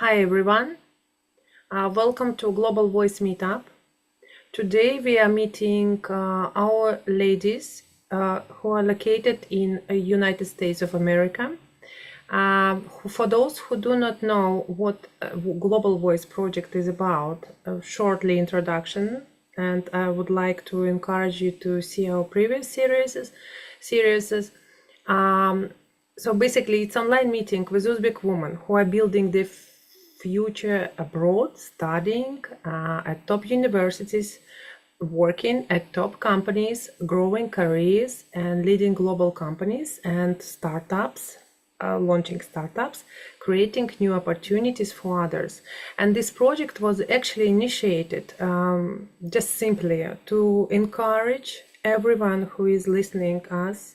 Hi everyone, welcome to Global Voice Meetup. Today we are meeting our ladies who are located in United States of America. For those who do not know what Global Voice project is about, a shortly introduction, and I would like to encourage you to see our previous series. So basically, it's online meeting with Uzbek women who are building the future abroad, studying at top universities, working at top companies, growing careers, and leading global companies and startups, launching startups, creating new opportunities for others. And this project was actually initiated just simply to encourage everyone who is listening us,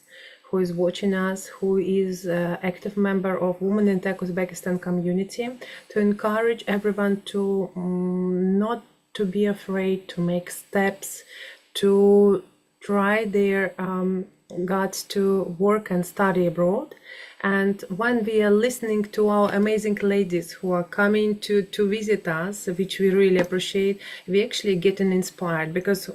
who is watching us, who is an active member of Women in Tech Uzbekistan community, to encourage everyone to not to be afraid to make steps, to try their guts to work and study abroad. And when we are listening to our amazing ladies who are coming to visit us, which we really appreciate, we actually getting inspired, because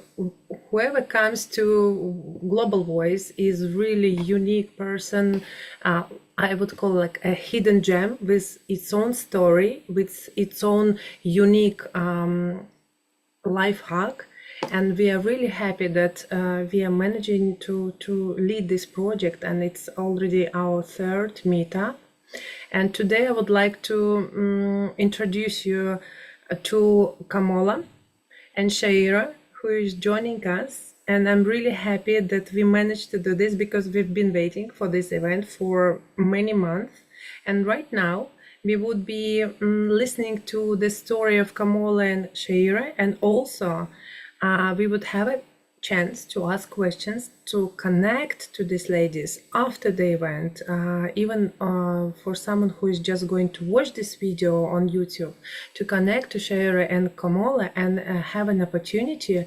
whoever comes to Global Voice is really unique person. I would call like a hidden gem with its own story, with its own unique life hack. And we are really happy that we are managing to lead this project, and it's already our third meetup. And today I would like to introduce you to Kamola and Shaira, who is joining us. And I'm really happy that we managed to do this, because we've been waiting for this event for many months. And right now we would be listening to the story of Kamola and Shaira, and also we would have a chance to ask questions, to connect to these ladies after the event, even for someone who is just going to watch this video on YouTube, to connect to Shaira and Kamola and have an opportunity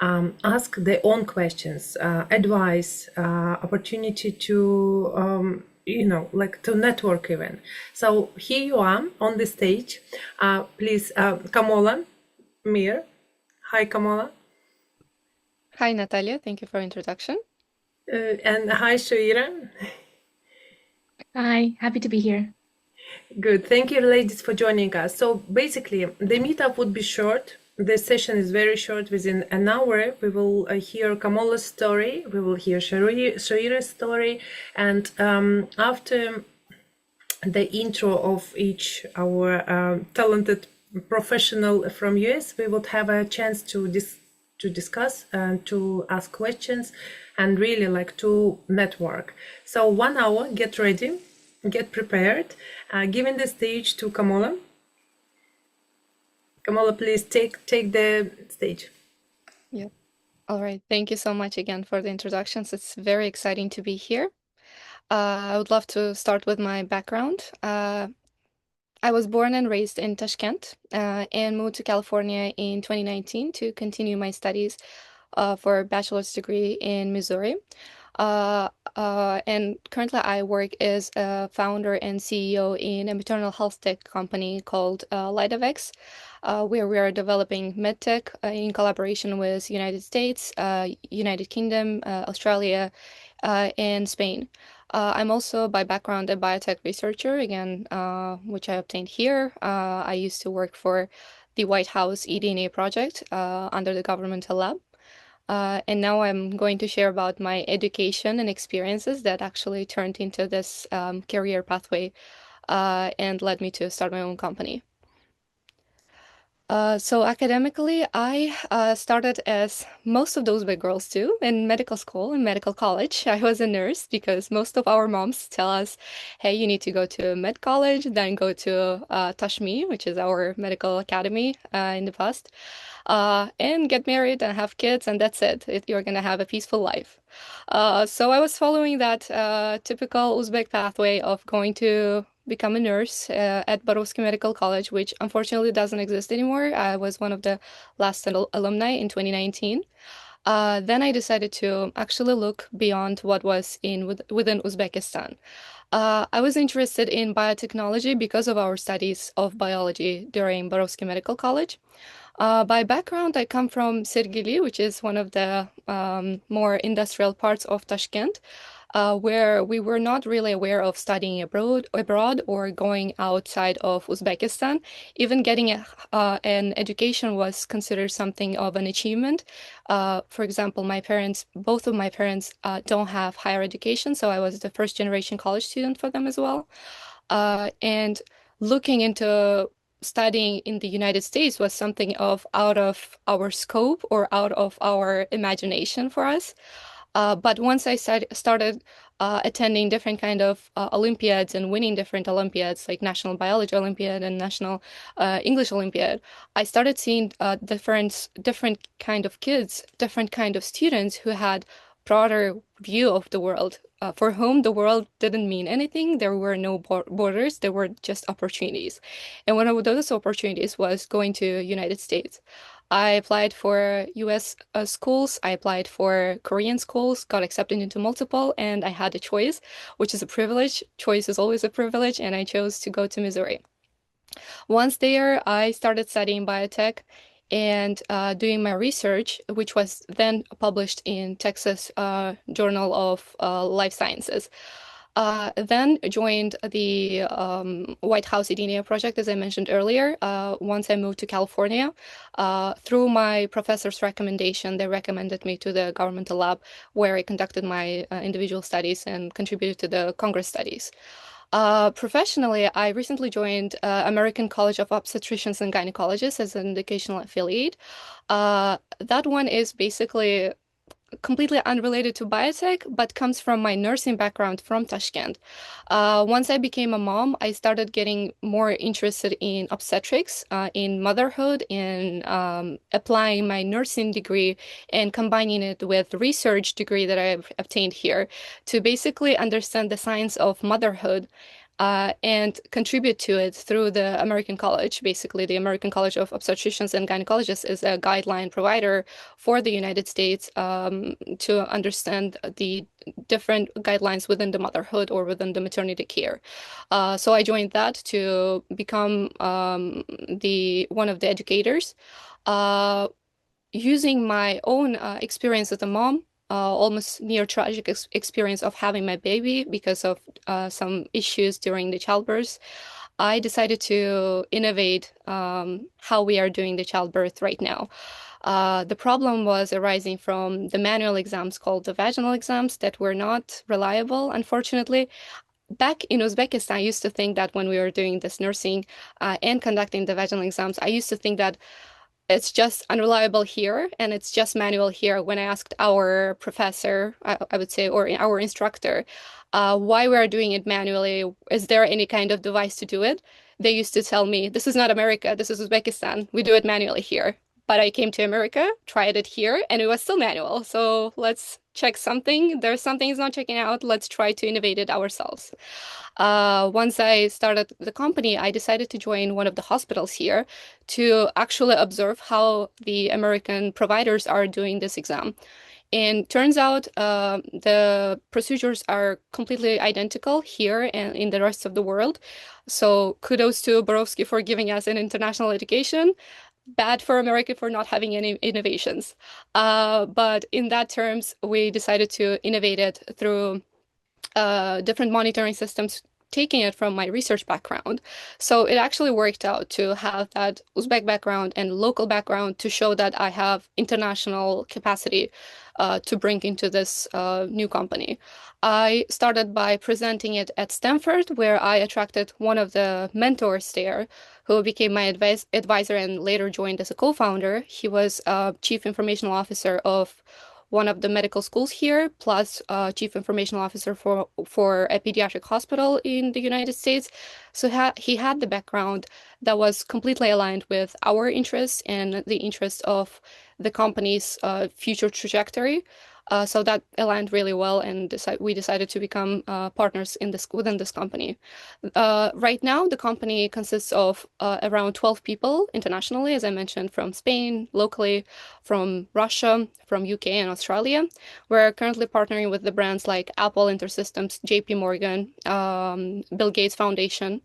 ask their own questions, advice, opportunity to to network even. So here you are on the stage. Please, Kamola, Mir. Hi, Kamola. Hi, Natalia. Thank you for introduction. And hi, Shaira. Hi, happy to be here. Good. Thank you, ladies, for joining us. So basically, the meetup would be short. The session is very short. Within an hour, we will hear Kamola's story. We will hear Shaira's story. And after the intro of each our talented professional from US, we would have a chance to discuss and to ask questions and really like to network. So 1 hour, get ready, get prepared. Giving the stage to Kamola. Kamola, please take the stage. Yeah. All right. Thank you so much again for the introductions. It's very exciting to be here. I would love to start with my background. I was born and raised in Tashkent and moved to California in 2019 to continue my studies for a bachelor's degree in Missouri. And currently I work as a founder and CEO in a maternal health tech company called LightofX, where we are developing medtech in collaboration with United States, United Kingdom, Australia, and Spain. I'm also by background a biotech researcher, again, which I obtained here. I used to work for the White House eDNA project under the governmental lab. And now I'm going to share about my education and experiences that actually turned into this career pathway and led me to start my own company. So academically, I started, as most of those big girls do, in medical school and medical college. I was a nurse because most of our moms tell us, hey, you need to go to med college, then go to Tashmi, which is our medical academy in the past, and get married and have kids, and that's it. You're going to have a peaceful life. So I was following that typical Uzbek pathway of going to become a nurse at Borovsky Medical College, which unfortunately doesn't exist anymore. I was one of the last alumni in 2019. Then I decided to actually look beyond what was within Uzbekistan. I was interested in biotechnology because of our studies of biology during Borovsky Medical College. By background, I come from Sergili, which is one of the more industrial parts of Tashkent, where we were not really aware of studying abroad or going outside of Uzbekistan. Even getting an education was considered something of an achievement. For example, both of my parents, don't have higher education, so I was the first generation college student for them as well. And looking into studying in the United States was something of out of our scope or out of our imagination for us. But once I started attending different kind of Olympiads and winning different Olympiads, like National Biology Olympiad and National English Olympiad, I started seeing different kind of kids, different kind of students who had broader view of the world, for whom the world didn't mean anything. There were no borders, there were just opportunities. And one of those opportunities was going to United States. I applied for US schools, I applied for Korean schools, got accepted into multiple, and I had a choice, which is a privilege. Choice is always a privilege, and I chose to go to Missouri. Once there, I started studying biotech and doing my research, which was then published in Texas Journal of Life Sciences. Then joined the White House Edenia project, as I mentioned earlier. Once I moved to California, through my professor's recommendation, they recommended me to the governmental lab where I conducted my individual studies and contributed to the Congress studies. Professionally, I recently joined American College of Obstetricians and Gynecologists as an educational affiliate. That one is basically completely unrelated to biotech, but comes from my nursing background from Tashkent. Once I became a mom, I started getting more interested in obstetrics, in motherhood, in applying my nursing degree and combining it with research degree that I've obtained here to basically understand the science of motherhood. And contribute to it through the American College. Basically, the American College of Obstetricians and Gynecologists is a guideline provider for the United States to understand the different guidelines within the motherhood or within the maternity care. So I joined that to become the one of the educators. Uh, Using my own experience as a mom, almost near tragic experience of having my baby because of some issues during the childbirth, I decided to innovate how we are doing the childbirth right now. The problem was arising from the manual exams called the vaginal exams that were not reliable, unfortunately. Back in Uzbekistan, I used to think that when we were doing this nursing and conducting the vaginal exams, I used to think that it's just unreliable here and it's just manual here. When I asked our professor, I would say, or our instructor, why we are doing it manually, is there any kind of device to do it? They used to tell me, this is not America, this is Uzbekistan. We do it manually here. But I came to America, tried it here, and it was still manual. So let's check something. There's something is not checking out. Let's try to innovate it ourselves. Once I started the company, I decided to join one of the hospitals here to actually observe how the American providers are doing this exam. And turns out the procedures are completely identical here and in the rest of the world. So kudos to Borovsky for giving us an international education. Bad for America for not having any innovations. But in that terms, we decided to innovate it through different monitoring systems, taking it from my research background. So it actually worked out to have that Uzbek background and local background to show that I have international capacity to bring into this new company. I started by presenting it at Stanford, where I attracted one of the mentors there, who became my advisor and later joined as a co-founder. He was chief informational officer of one of the medical schools here, plus chief information officer for a pediatric hospital in the United States. So he had the background that was completely aligned with our interests and the interests of the company's future trajectory. So that aligned really well, and we decided to become partners within this company. Right now, the company consists of around 12 people internationally, as I mentioned, from Spain, locally, from Russia, from UK and Australia. We're currently partnering with the brands like Apple, InterSystems, JP Morgan, Bill Gates Foundation.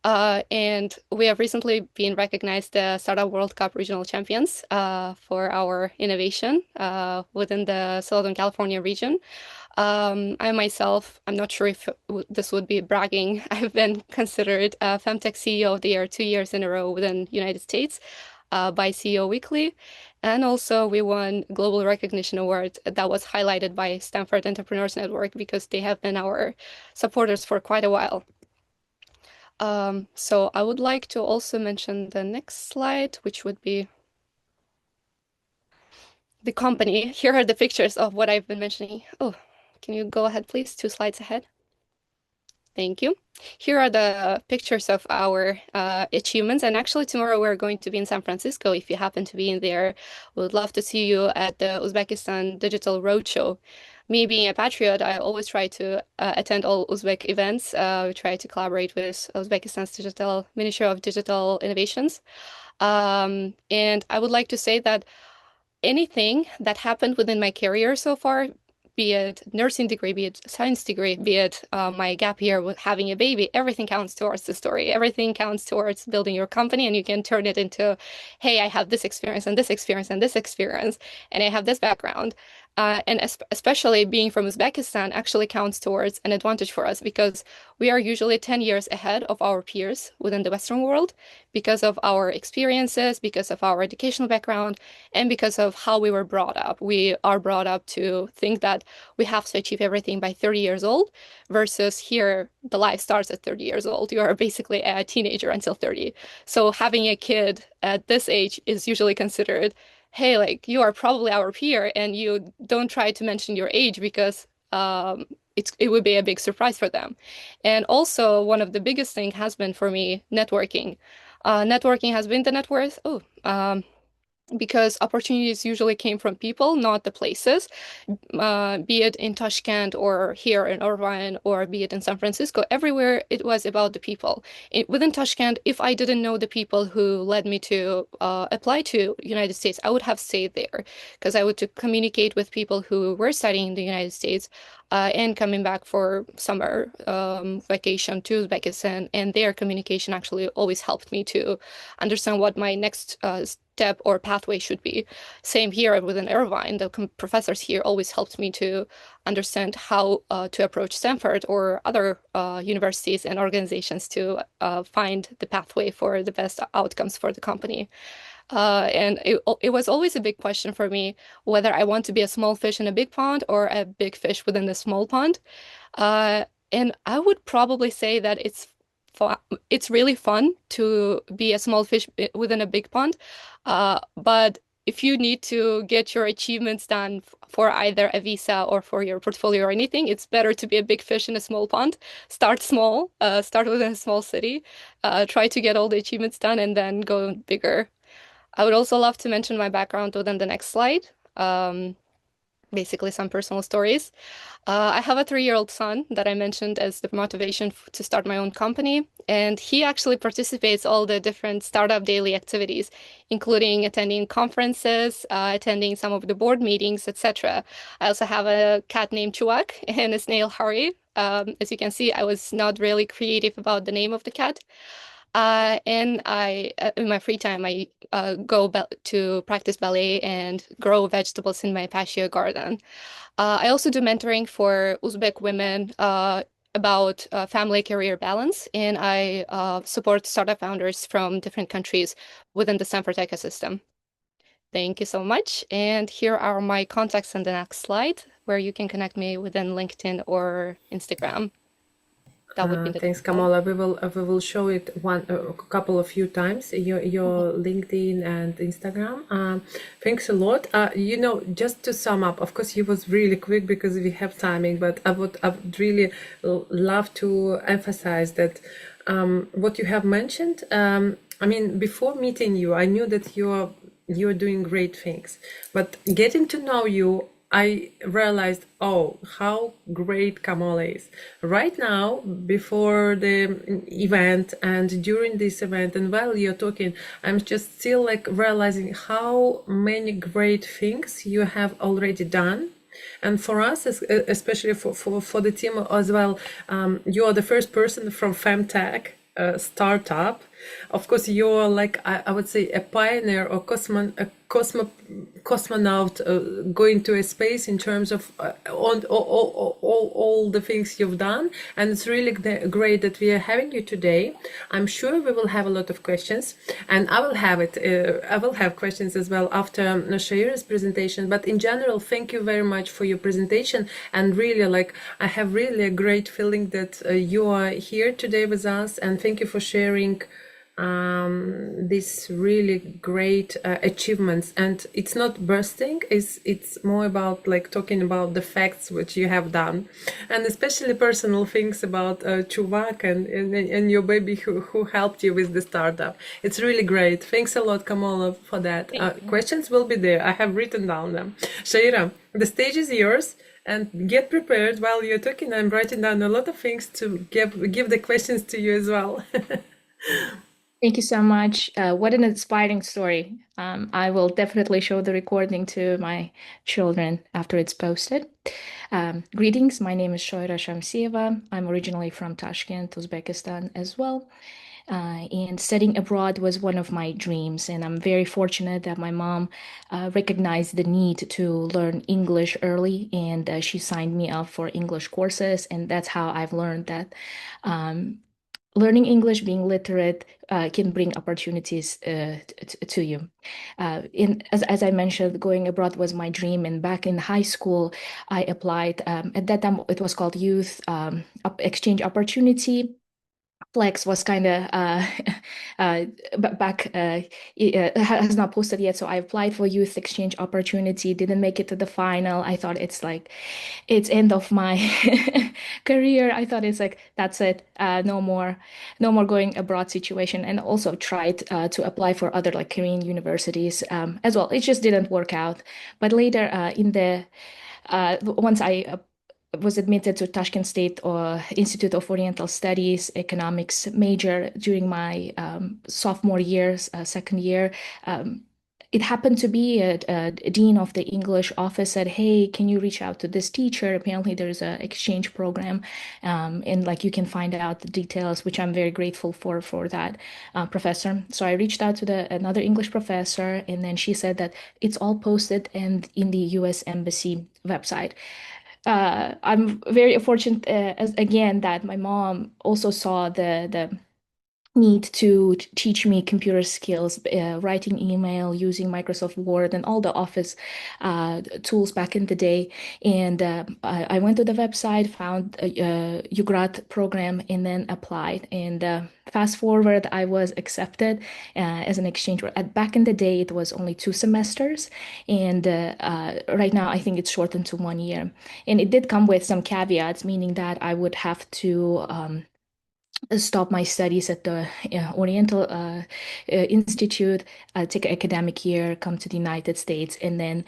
And we have recently been recognized the Startup World Cup regional champions for our innovation within the Southern California region. I myself, I'm not sure if this would be bragging. I've been considered Femtech CEO of the Year 2 years in a row within the United States by CEO Weekly. And also we won Global Recognition Award that was highlighted by Stanford Entrepreneurs Network because they have been our supporters for quite a while. So I would like to also mention the next slide, which would be the company. Here are the pictures of what I've been mentioning. Oh, can you go ahead, please? 2 slides ahead. Thank you. Here are the pictures of our achievements. And actually, tomorrow we're going to be in San Francisco. If you happen to be in there, we would love to see you at the Uzbekistan Digital Roadshow. Me being a patriot, I always try to attend all Uzbek events. We try to collaborate with Uzbekistan's Ministry of Digital Innovations. And I would like to say that anything that happened within my career so far, be it nursing degree, be it science degree, be it my gap year with having a baby, everything counts towards the story. Everything counts towards building your company, and you can turn it into, hey, I have this experience and this experience and this experience, and I have this background. And especially being from Uzbekistan actually counts towards an advantage for us because we are usually 10 years ahead of our peers within the Western world because of our experiences, because of our educational background, and because of how we were brought up. We are brought up to think that we have to achieve everything by 30 years old, versus here, the life starts at 30 years old. You are basically a teenager until 30. So having a kid at this age is usually considered, hey, like you are probably our peer, and you don't try to mention your age because it would be a big surprise for them. And also, one of the biggest thing has been for me networking. Networking has been the net worth. Because opportunities usually came from people, not the places, be it in Tashkent or here in Irvine or be it in San Francisco. Everywhere it was about the people. Within Tashkent, if I didn't know the people who led me to apply to United States, I would have stayed there because I would to communicate with people who were studying in the United States and coming back for summer vacation to Uzbekistan. And their communication actually always helped me to understand what my next step or pathway should be. Same here within Irvine. The professors here always helped me to understand how to approach Stanford or other universities and organizations to find the pathway for the best outcomes for the company. And it was always a big question for me whether I want to be a small fish in a big pond or a big fish within the small pond. And I would probably say that it's really fun to be a small fish within a big pond. But if you need to get your achievements done for either a visa or for your portfolio or anything, it's better to be a big fish in a small pond. Start small, start within a small city, try to get all the achievements done and then go bigger. I would also love to mention my background within the next slide. Basically some personal stories. I have a 3-year-old son that I mentioned as the motivation to start my own company, and he actually participates all the different startup daily activities, including attending conferences, attending some of the board meetings, etc. I also have a cat named Chuak and a snail Harry. As you can see, I was not really creative about the name of the cat. And in my free time, I go to practice ballet and grow vegetables in my patio garden. I also do mentoring for Uzbek women about family career balance, and I support startup founders from different countries within the Stanford ecosystem. Thank you so much. And here are my contacts on the next slide, where you can connect me within LinkedIn or Instagram. That would be the Thanks, Kamala. We will show it a couple of few times your LinkedIn and Instagram. Thanks a lot. Just to sum up, of course, he was really quick because we have timing, but I would really love to emphasize that what you have mentioned. I mean, before meeting you, I knew that you're doing great things, but getting to know you I realized, oh, how great Kamala is. Right now, before the event and during this event, and while you're talking, I'm just still like realizing how many great things you have already done. And for us, especially for the team as well, you are the first person from Femtech startup. Of course, you're like I would say a pioneer or cosmonaut going to a space in terms of on all the things you've done, and it's really great that we are having you today. I'm sure we will have a lot of questions, and I will have it. I will have questions as well after Shaira's presentation. But in general, thank you very much for your presentation, and really, like I have really a great feeling that you are here today with us, and thank you for sharing these really great achievements. And it's not bursting, it's more about like talking about the facts which you have done, and especially personal things about Chuvak and your baby who helped you with the startup. It's really great. Thanks a lot, Kamala, for that. Questions will be there. I have written down them. Shaira, the stage is yours. And get prepared while you're talking. I'm writing down a lot of things to give the questions to you as well. Thank you so much. What an inspiring story. I will definitely show the recording to my children after it's posted. Greetings, my name is Shoira Shamsieva. I'm originally from Tashkent, Uzbekistan as well. And studying abroad was one of my dreams, and I'm very fortunate that my mom recognized the need to learn English early, and she signed me up for English courses, and that's how I've learned that learning English, being literate, can bring opportunities to you. As I mentioned, going abroad was my dream. And back in high school, I applied. At that time, it was called Youth Exchange Opportunity. Flex was kind of back has not posted yet, so I applied for youth exchange opportunity, didn't make it to the final. I thought it's like it's end of my career. I thought it's like that's it, no more going abroad situation. And also tried to apply for other like Korean universities as well. It just didn't work out. But later in the once I was admitted to Tashkent State or Institute of Oriental Studies economics major during my sophomore year, second year. It happened to be a dean of the English office said, "Hey, can you reach out to this teacher? Apparently, there's an exchange program, and like you can find out the details." Which I'm very grateful for that professor. So I reached out to another English professor, and then she said that it's all posted and in the U.S. Embassy website. I'm very fortunate as again that my mom also saw the need to teach me computer skills, writing email, using Microsoft Word, and all the office tools back in the day. And I went to the website, found a UGRAT program, and then applied. And fast forward, I was accepted as an exchange. Back in the day, it was only 2 semesters, and right now I think it's shortened to 1 year. And it did come with some caveats, meaning that I would have to stop my studies at the Oriental Institute, take an academic year, come to the United States, and then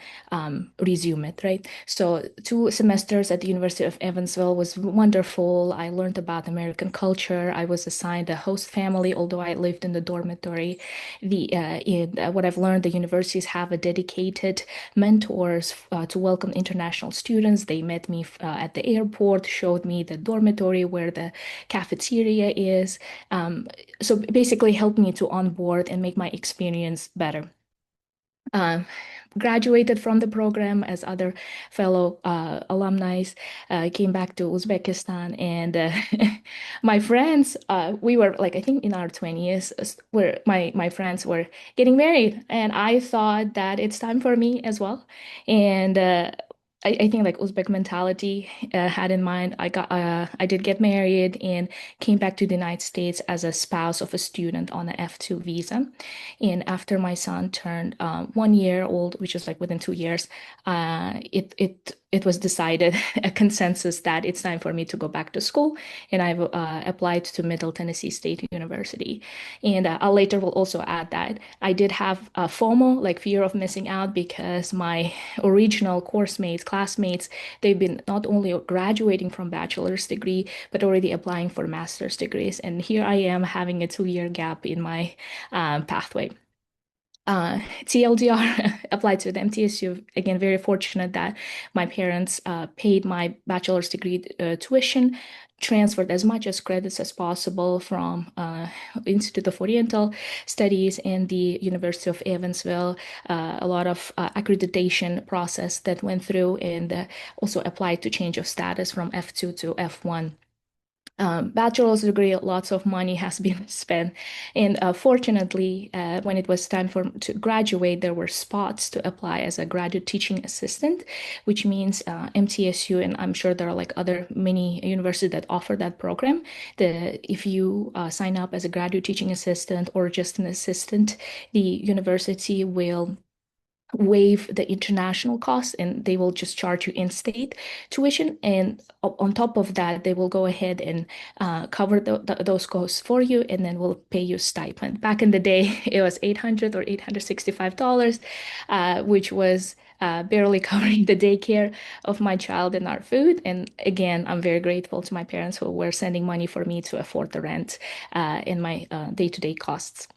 resume it, right? So 2 semesters at the University of Evansville was wonderful. I learned about American culture. I was assigned a host family, although I lived in the dormitory. What I've learned, the universities have a dedicated mentors to welcome international students. They met me at the airport, showed me the dormitory where the cafeteria is. So basically helped me to onboard and make my experience better. Graduated from the program as other fellow alumni, came back to Uzbekistan, and my friends, we were like, I think in our 20s, where my friends were getting married, and I thought that it's time for me as well. And I think like Uzbek mentality had in mind. I did get married and came back to the United States as a spouse of a student on an F2 visa. And after my son turned 1 year old, which was like within 2 years, it it was decided, a consensus, that it's time for me to go back to school, and I've applied to Middle Tennessee State University. And I later will also add that I did have FOMO, like fear of missing out, because my original course mates, classmates, they've been not only graduating from bachelor's degree, but already applying for master's degrees. And here I am having a 2-year gap in my pathway. TLDR, applied to the MTSU. Again, very fortunate that my parents paid my bachelor's degree tuition, transferred as much as credits as possible from Institute of Oriental Studies and the University of Evansville. A lot of accreditation process that went through, and also applied to change of status from F2 to F1. Bachelor's degree, lots of money has been spent. And fortunately, when it was time to graduate, there were spots to apply as a graduate teaching assistant, which means MTSU, and I'm sure there are like other many universities that offer that program. If you sign up as a graduate teaching assistant or just an assistant, the university will waive the international costs, and they will just charge you in-state tuition. And on top of that, they will go ahead and cover those costs for you, and then will pay you stipend. Back in the day, it was $800 or $865, which was barely covering the daycare of my child and our food. And again, I'm very grateful to my parents who were sending money for me to afford the rent and my day-to-day costs.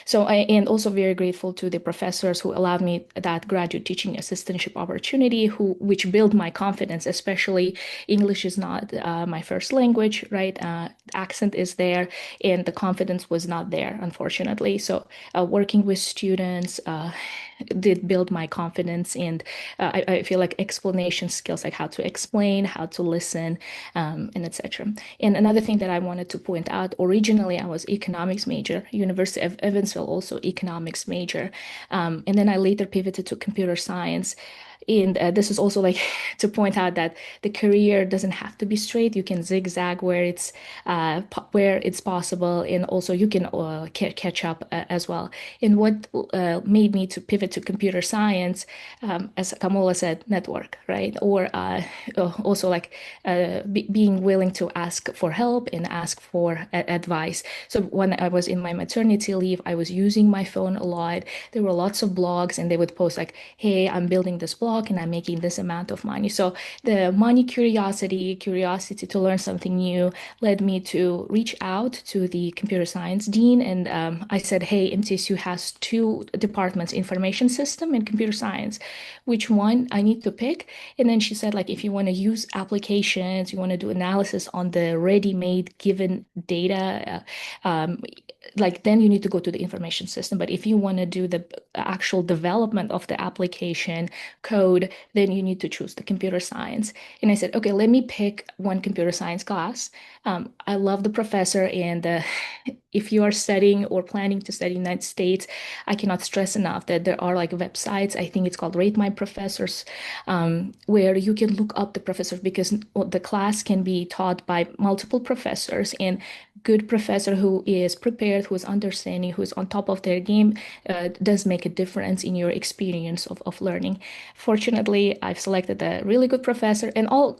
So and also very grateful to the professors who allowed me that graduate teaching assistantship opportunity, which built my confidence. Especially English is not my first language, right? Accent is there, and the confidence was not there, unfortunately. So working with students did build my confidence, and I feel like explanation skills, like how to explain, how to listen, and etc. And another thing that I wanted to point out, originally I was economics major, University of Evansville also economics major, and then I later pivoted to computer science. And this is also like to point out that the career doesn't have to be straight. You can zigzag where it's possible, and also you can catch up as well. And what made me to pivot to computer science, as Kamola said, network, right? Or also like being willing to ask for help and ask for advice. So when I was in my maternity leave, I was using my phone a lot. There were lots of blogs, and they would post like, "Hey, I'm building this blog and I'm making this amount of money." So the money curiosity to learn something new led me to reach out to the computer science dean. And I said, "Hey, MTSU has 2 departments, information system and computer science. Which one I need to pick?" And then she said, like, if you want to use applications, you want to do analysis on the ready-made given data, like then you need to go to the information system. But if you want to do the actual development of the application code, then you need to choose the computer science. And I said, okay, let me pick one computer science class. I love the professor, and if you are studying or planning to study in the United States, I cannot stress enough that there are like websites, I think it's called Rate My Professors, where you can look up the professor, because the class can be taught by multiple professors, and good professor who is prepared, who is understanding, who is on top of their game, does make a difference in your experience of learning. Fortunately, I've selected a really good professor, and all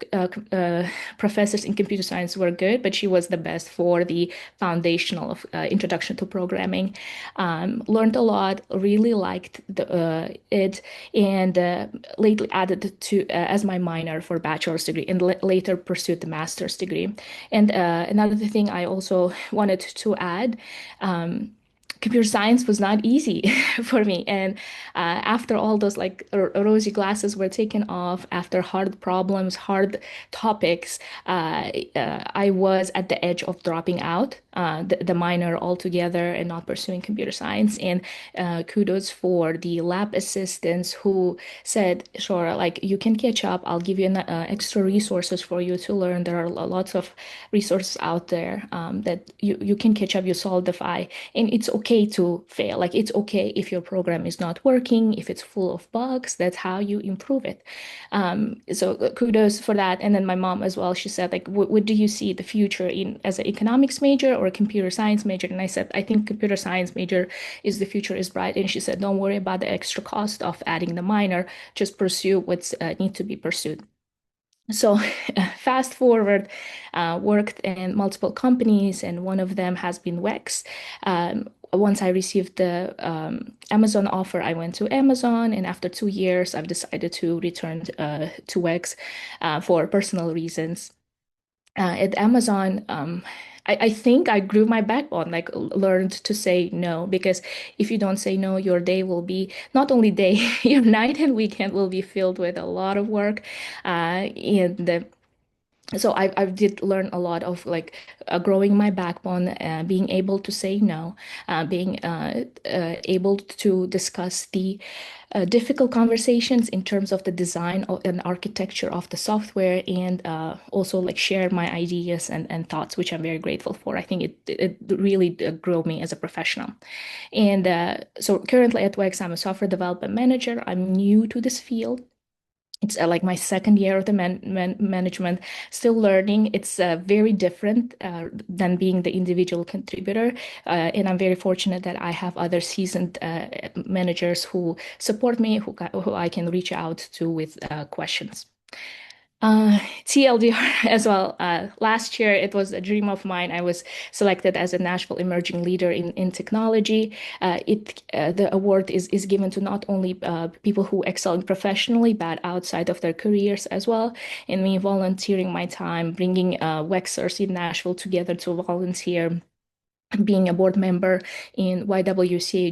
professors in computer science were good, but she was the best for the foundational of introduction to programming. Learned a lot, really liked it, and lately added to as my minor for bachelor's degree, and later pursued the master's degree. And another thing I also wanted to add, computer science was not easy for me. And after all those like rosy glasses were taken off, after hard problems, hard topics, I was at the edge of dropping out the minor altogether and not pursuing computer science. And kudos for the lab assistants who said, sure, like you can catch up. I'll give you extra resources for you to learn. There are lots of resources out there that you can catch up, you solidify, and it's okay to fail. Like it's okay if your program is not working, if it's full of bugs. That's how you improve it. So kudos for that. And then my mom as well, she said, like, what do you see the future in as an economics major or or a computer science major? And I said, I think computer science major is the future is bright. And she said, don't worry about the extra cost of adding the minor, just pursue what's need to be pursued. So fast forward, worked in multiple companies, and one of them has been WEX. Once I received the Amazon offer, I went to Amazon, and after 2 years, I've decided to return to WEX for personal reasons. At Amazon, I think I grew my backbone, like learned to say no, because if you don't say no, your day will be not only day, your night and weekend will be filled with a lot of work. And so I did learn a lot of like growing my backbone, being able to say no, being able to discuss the difficult conversations in terms of the design and architecture of the software, and also like share my ideas and thoughts, which I'm very grateful for. I think it really grew me as a professional. And so currently at WEX, I'm a software development manager. I'm new to this field. It's like my second year of the management, still learning. It's very different than being the individual contributor. And I'm very fortunate that I have other seasoned managers who support me, who I can reach out to with questions. TLDR as well. Last year, it was a dream of mine. I was selected as a Nashville Emerging Leader in Technology. The award is given to not only people who excel professionally, but outside of their careers as well. And me volunteering my time, bringing Wexers in Nashville together to volunteer, being a board member in YWCA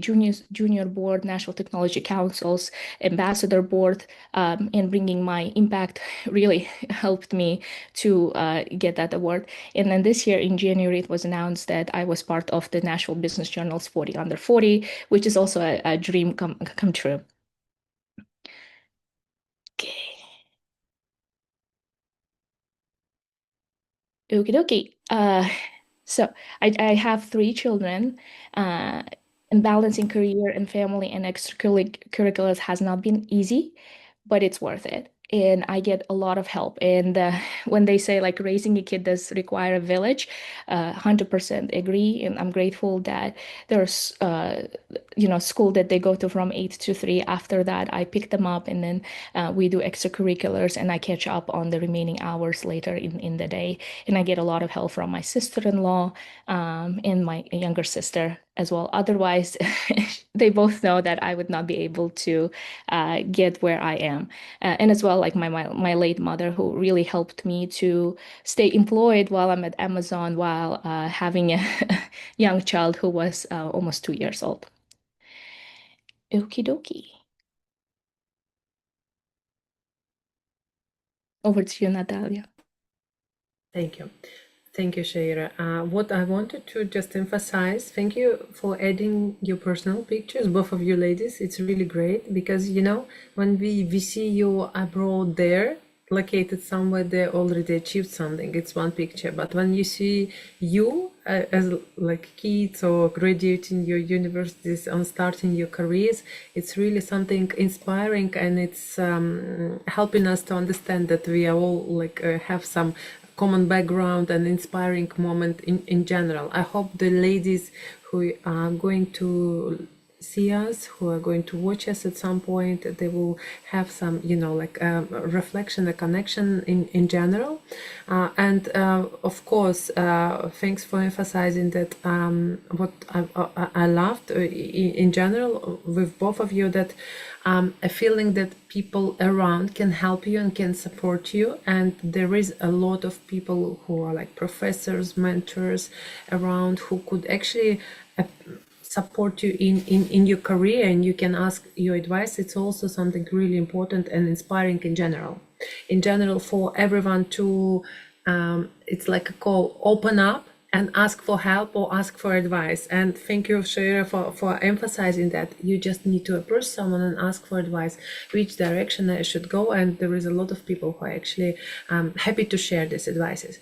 Junior Board, National Technology Council's Ambassador Board, and bringing my impact really helped me to get that award. And then this year in January, it was announced that I was part of the Nashville Business Journal's 40 Under 40, which is also a dream come true. Okay. Okie dokie. So I have 3 children, and balancing career and family and extracurriculars has not been easy, but it's worth it. And I get a lot of help. And when they say like raising a kid does require a village, 100% agree. And I'm grateful that there's school that they go to from 8 to 3. After that, I pick them up, and then we do extracurriculars, and I catch up on the remaining hours later in the day. And I get a lot of help from my sister-in-law and my younger sister as well. Otherwise, they both know that I would not be able to get where I am. And as well, like my late mother, who really helped me to stay employed while I'm at Amazon, while having a young child who was almost 2 years old. Okie dokie. Over to you, Natalia. Thank you. Thank you, Shaira. What I wanted to just emphasize, thank you for adding your personal pictures, both of you ladies. It's really great because, when we see you abroad there, located somewhere, they already achieved something. It's one picture. But when you see you as like kids or graduating your universities and starting your careers, it's really something inspiring, and it's helping us to understand that we are all like have some common background and inspiring moment in general. I hope the ladies who are going to see us, who are going to watch us at some point, they will have some, like a reflection, a connection in general. And of course, thanks for emphasizing that what I loved in general with both of you, that a feeling that people around can help you and can support you. And there is a lot of people who are like professors, mentors around who could actually support you in your career, and you can ask your advice. It's also something really important and inspiring in general for everyone to it's like a call, open up and ask for help or ask for advice. And thank you, Shaira, for emphasizing that you just need to approach someone and ask for advice, which direction I should go. And there is a lot of people who are actually happy to share these advices.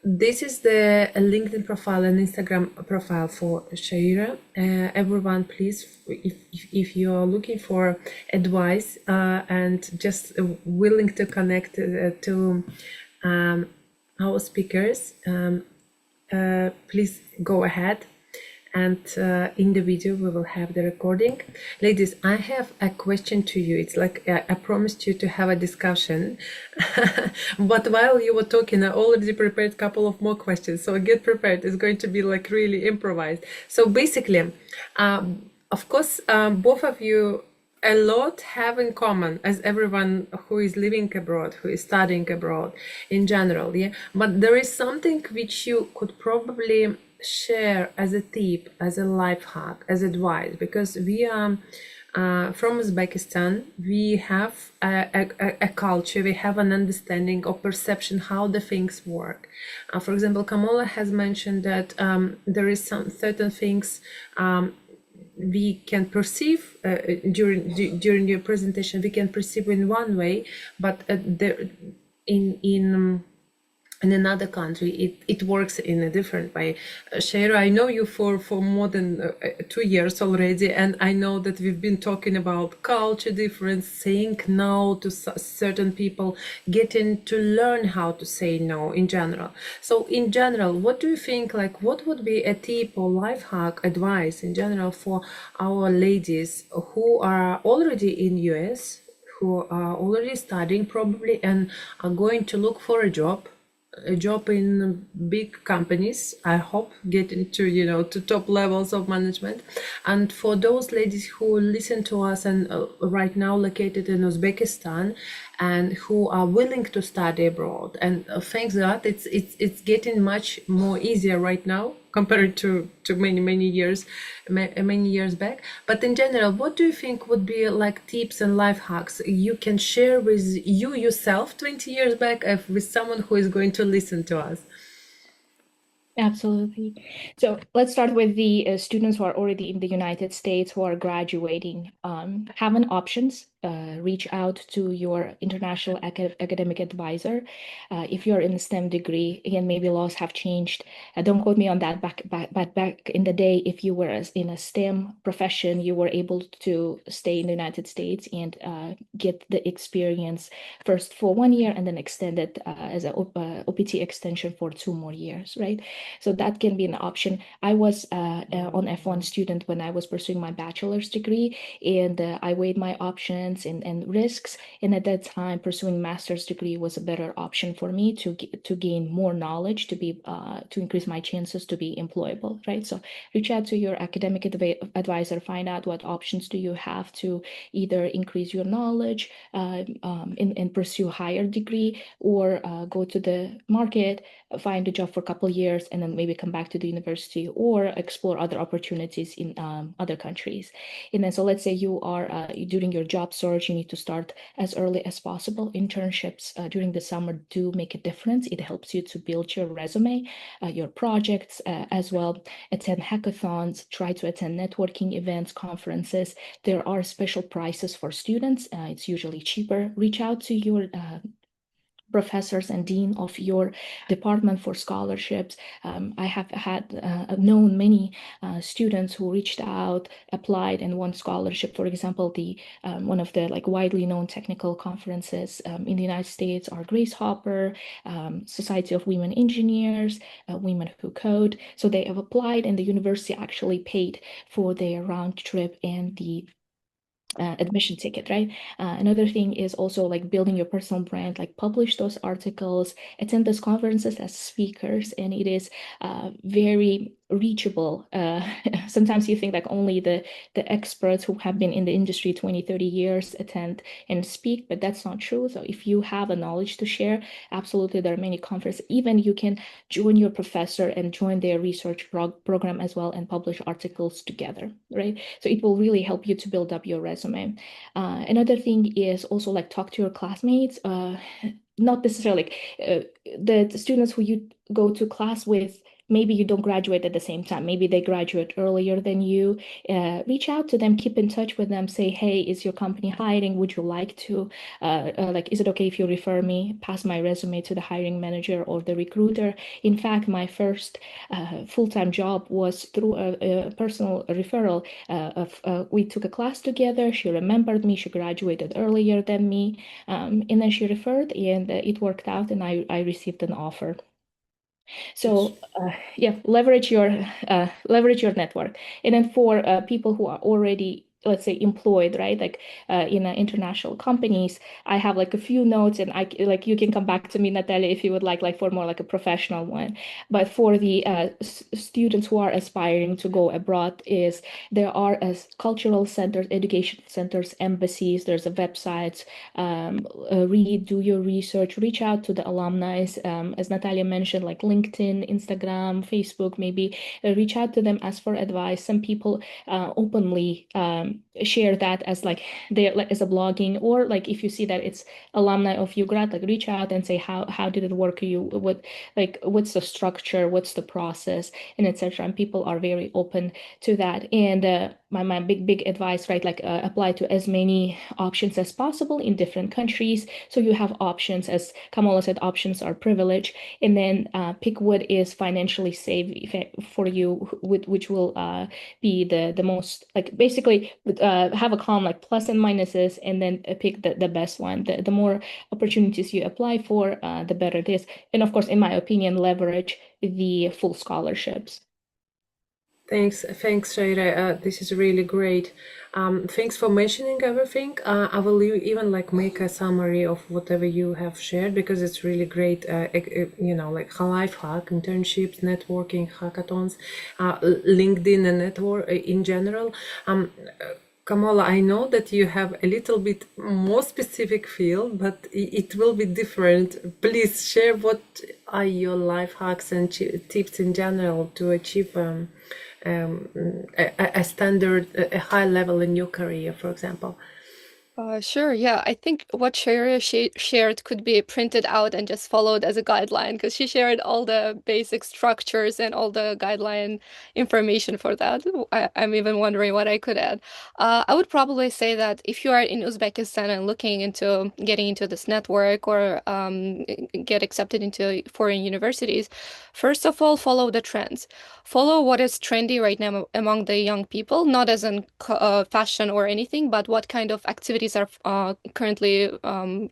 This is the LinkedIn profile and Instagram profile for Shaira. Everyone, please, if you're looking for advice and just willing to connect to our speakers, please go ahead. And in the video, we will have the recording. Ladies, I have a question to you. It's like I promised you to have a discussion. But while you were talking, I already prepared a couple of more questions. So get prepared. It's going to be like really improvised. So basically, of course, both of you a lot have in common as everyone who is living abroad, who is studying abroad in general, yeah. But there is something which you could probably share as a tip, as a life hack, as advice, because we are from Uzbekistan. We have a culture, we have an understanding of perception how the things work. For example, Kamola has mentioned that there is some certain things we can perceive during your presentation. We can perceive in one way, but in another country it works in a different way. Shaira, I know you for more than 2 years already, and I know that we've been talking about culture difference, saying no to certain people, getting to learn how to say no in general. So in general, what do you think, like what would be a tip or life hack advice in general for our ladies who are already in US, who are already studying probably and are going to look for a job in big companies, I hope, getting to to top levels of management. And for those ladies who listen to us and right now located in Uzbekistan and who are willing to study abroad, and thanks that it's getting much more easier right now compared to many years back. But in general, what do you think would be like tips and life hacks you can share with you yourself 20 years back, with someone who is going to listen to us? Absolutely. So let's start with the students who are already in the United States who are graduating. Have an options. Reach out to your international academic advisor. If you're in a STEM degree, again, maybe laws have changed. Don't quote me on that. But back in the day, if you were in a STEM profession, you were able to stay in the United States and get the experience first for 1 year and then extended as a OPT extension for 2 more years, right? So that can be an option. I was on F1 student when I was pursuing my bachelor's degree, and I weighed my options and risks. And at that time, pursuing master's degree was a better option for me to gain more knowledge, to increase my chances to be employable, right? So reach out to your academic advisor, find out what options do you have to either increase your knowledge and pursue higher degree, or go to the market, find a job for a couple of years, and then maybe come back to the university or explore other opportunities in other countries. And then, so let's say you are during your job search, you need to start as early as possible. Internships during the summer do make a difference. It helps you to build your resume, your projects as well. Attend hackathons, try to attend networking events, conferences. There are special prices for students. It's usually cheaper. Reach out to your professors and dean of your department for scholarships. I have known many students who reached out, applied, and won scholarship. For example, the one of the widely known technical conferences in the United States are Grace Hopper, Society of Women Engineers, Women Who Code. So they have applied, and the university actually paid for their round trip and the admission ticket, right? Another thing is also building your personal brand, publish those articles, attend those conferences as speakers, and it is very reachable. Sometimes you think only the experts who have been in the industry 20-30 years attend and speak, but that's not true. So if you have a knowledge to share, absolutely, there are many conferences. Even you can join your professor and join their research program as well and publish articles together, right? So it will really help you to build up your resume. Another thing is also talk to your classmates. Not necessarily the students who you go to class with. Maybe you don't graduate at the same time. Maybe they graduate earlier than you. Reach out to them, keep in touch with them. Say, hey, is your company hiring? Would you like to, is it okay if you refer me, pass my resume to the hiring manager or the recruiter? In fact, my first full-time job was through a personal referral. We took a class together. She remembered me. She graduated earlier than me. And then she referred, and it worked out, and I received an offer. So yeah, leverage your network. And then for people who are already, let's say, employed, right? Like in international companies, I have like a few notes, and like you can come back to me, Natalia, if you would like for more like a professional one. But for the students who are aspiring to go abroad, is there are cultural centers, education centers, embassies. There's a websites. Do your research, reach out to the alumni, as Natalia mentioned, like LinkedIn, Instagram, Facebook, maybe reach out to them, ask for advice. Some people openly share that as like as a blogging, or like if you see that it's alumni of UGRAD, like reach out and say how did it work for you, what's the structure, what's the process, and etc. And people are very open to that. And my big advice, right? Like apply to as many options as possible in different countries. So you have options, as Kamala said, options are privilege. And then pick what is financially safe for you, which will be the most, like basically have a column like plus and minuses, and then pick the best one. The more opportunities you apply for, the better it is. And of course, in my opinion, leverage the full scholarships. Thanks, Shaira. This is really great. Thanks for mentioning everything. I will even like make a summary of whatever you have shared, because it's really great. Like life hack, internships, networking, hackathons, LinkedIn and network in general. Kamala, I know that you have a little bit more specific field, but it will be different. Please share what are your life hacks and tips in general to achieve a standard, a high level in your career, for example. Sure, yeah. I think what Sharia shared could be printed out and just followed as a guideline, because she shared all the basic structures and all the guideline information for that. I'm even wondering what I could add. I would probably say that if you are in Uzbekistan and looking into getting into this network, or get accepted into foreign universities, first of all, follow the trends. Follow what is trendy right now among the young people, not as in fashion or anything, but what kind of activities are currently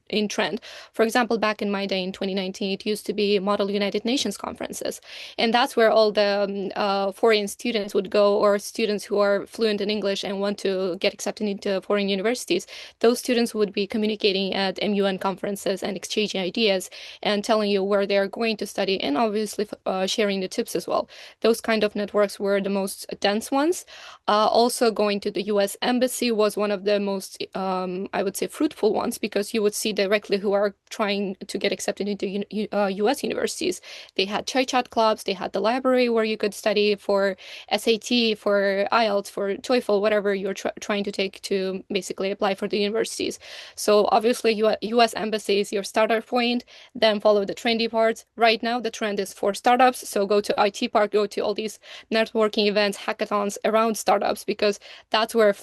in trend. For example, back in my day in 2019, it used to be Model United Nations conferences. And that's where all the foreign students would go, or students who are fluent in English and want to get accepted into foreign universities. Those students would be communicating at MUN conferences and exchanging ideas and telling you where they're going to study, and obviously sharing the tips as well. Those kind of networks were the most dense ones. Also, going to the US Embassy was one of the most, I would say, fruitful ones, because you would see directly who are trying to get accepted into US universities. They had chai chat clubs, they had the library where you could study for SAT, for IELTS, for TOEFL, whatever you're trying to take to basically apply for the universities. So obviously, US Embassy is your starter point, then follow the trendy parts. Right now, the trend is for startups, so go to IT Park, go to all these networking events, hackathons around startups, because that's where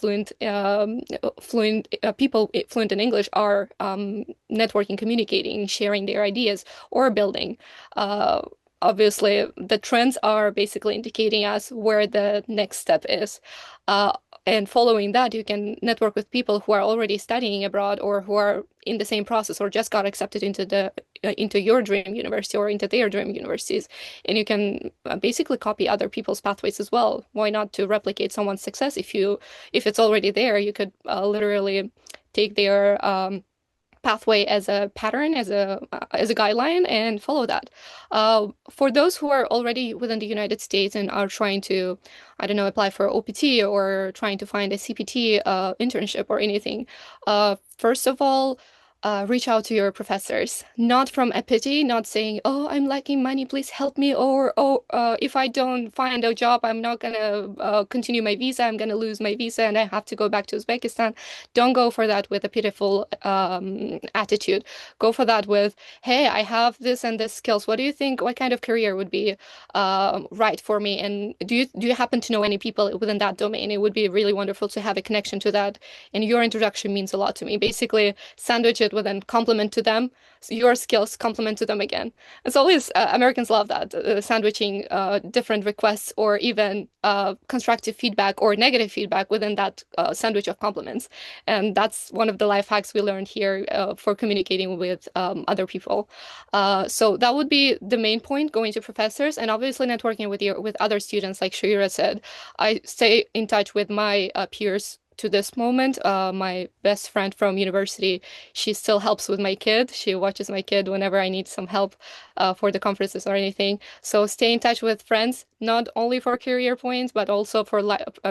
people fluent in English are networking, communicating, sharing their ideas, or building. Uh, Obviously, the trends are basically indicating us where the next step is. Uh, and following that, you can network with people who are already studying abroad, or who are in the same process, or just got accepted into your dream university or into their dream universities. And you can basically copy other people's pathways as well. Why not to replicate someone's success? If it's already there, you could literally take their pathway as a pattern, as a guideline, and follow that. For those who are already within the United States and are trying to, I don't know, apply for OPT, or trying to find a CPT internship or anything, first of all, reach out to your professors, not from a pity, not saying, "Oh, I'm lacking money, please help me," or "Oh, if I don't find a job, I'm not gonna continue my visa. I'm gonna lose my visa, and I have to go back to Uzbekistan." Don't go for that with a pitiful attitude. Go for that with, "Hey, I have this and this skills. What do you think? What kind of career would be right for me? And do you happen to know any people within that domain? It would be really wonderful to have a connection to that. And your introduction means a lot to me." Basically, sandwich it it with a compliment to them. So your skills compliment to them again. It's always Americans love that sandwiching different requests or even constructive feedback or negative feedback within that sandwich of compliments. And that's one of the life hacks we learned here for communicating with other people. So that would be the main point, going to professors and obviously networking with other students, like Shaira said. I stay in touch with my peers to this moment. My best friend from university, she still helps with my kid. She watches my kid whenever I need some help for the conferences or anything. So stay in touch with friends, not only for career points, but also for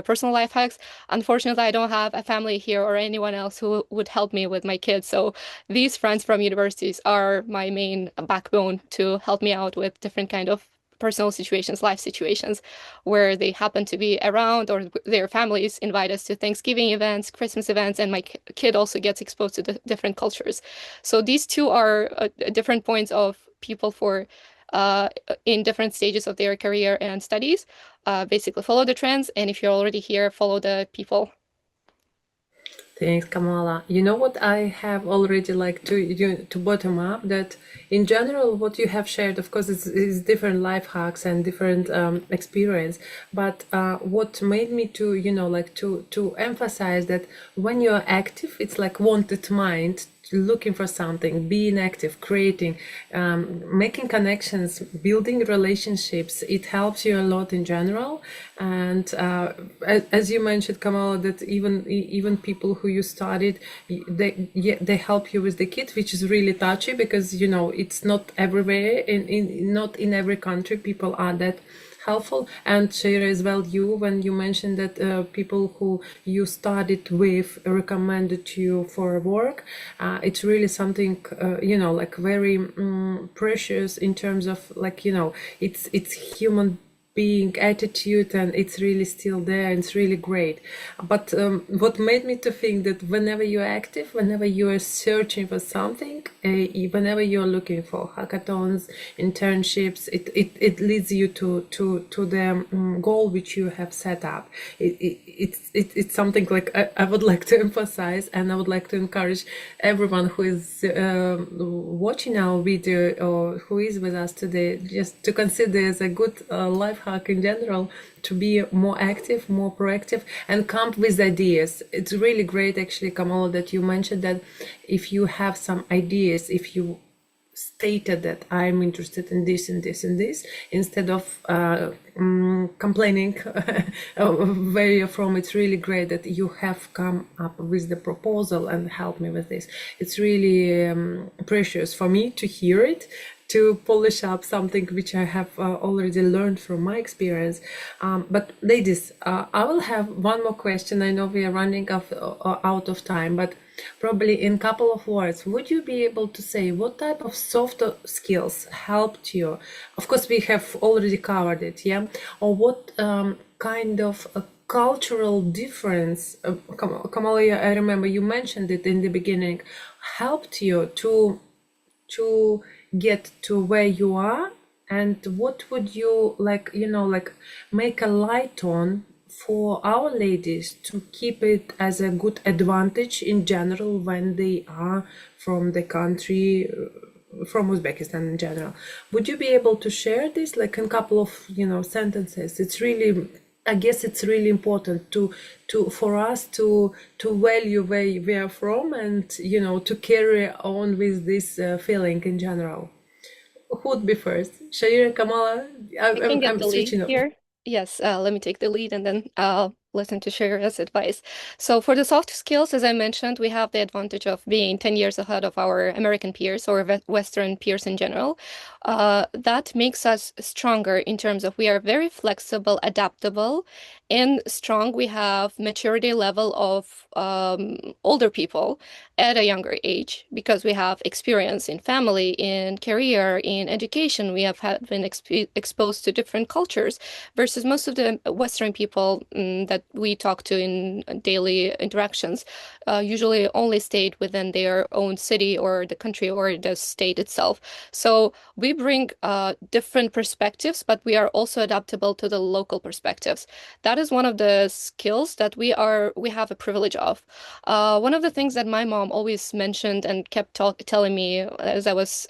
personal life hacks. Unfortunately, I don't have a family here or anyone else who would help me with my kids. So these friends from universities are my main backbone to help me out with different kind of personal situations, life situations, where they happen to be around or their families invite us to Thanksgiving events, Christmas events, and my kid also gets exposed to the different cultures. So these two are different points of people for in different stages of their career and studies. Basically follow the trends, and if you're already here, follow the people. Thanks, Kamala. You know what I have already like to bottom up that in general what you have shared, of course, is different life hacks and different experience. But what made me to like to emphasize that when you're active, it's like wanted mind, looking for something, being active, creating, making connections, building relationships. It helps you a lot in general. And as you mentioned, Kamala, that even people who you studied, they help you with the kids, which is really touchy because it's not everywhere, not in every country people are that helpful. And Shira, as well, when you mentioned that people who you studied with recommended you for work, it's really something like very precious in terms of like it's human being attitude, and it's really still there, and it's really great. But what made me to think that whenever you're active, whenever you are searching for something, whenever you're looking for hackathons, internships, it leads you to the goal which you have set up. It's something like I would like to emphasize, and I would like to encourage everyone who is watching our video or who is with us today, just to consider as a good life hack in general, to be more active, more proactive, and come with ideas. It's really great, actually, Kamala, that you mentioned that if you have some ideas, if you stated that I'm interested in this and this and this, instead of complaining where you're from, it's really great that you have come up with the proposal and help me with this. It's really precious for me to hear it, to polish up something which I have already learned from my experience. But ladies, I will have one more question. I know we are running out of time, but probably in a couple of words, would you be able to say what type of soft skills helped you? Of course, we have already covered it, yeah? Or what kind of cultural difference, Kamala, I remember you mentioned it in the beginning, helped you to get to where you are, and what would you like make a light on for our ladies to keep it as a good advantage in general when they are from the country, from Uzbekistan in general? Would you be able to share this like in a couple of sentences? It's really, I guess it's really important for us to value where we are from, and to carry on with this feeling in general. Who would be first? Shaira, Kamala? I can get I'm the lead switching up. here. Yes, let me take the lead and then I'll listen to Shira's advice. So for the soft skills, as I mentioned, we have the advantage of being 10 years ahead of our American peers or Western peers in general. That makes us stronger in terms of we are very flexible, adaptable, and strong. We have maturity level of older people at a younger age because we have experience in family, in career, in education. We have been exposed to different cultures versus most of the Western people that that we talk to in daily interactions usually only stayed within their own city or the country or the state itself. So we bring different perspectives, but we are also adaptable to the local perspectives. That is one of the skills that we have a privilege of. One of the things that my mom always mentioned and kept telling me as I was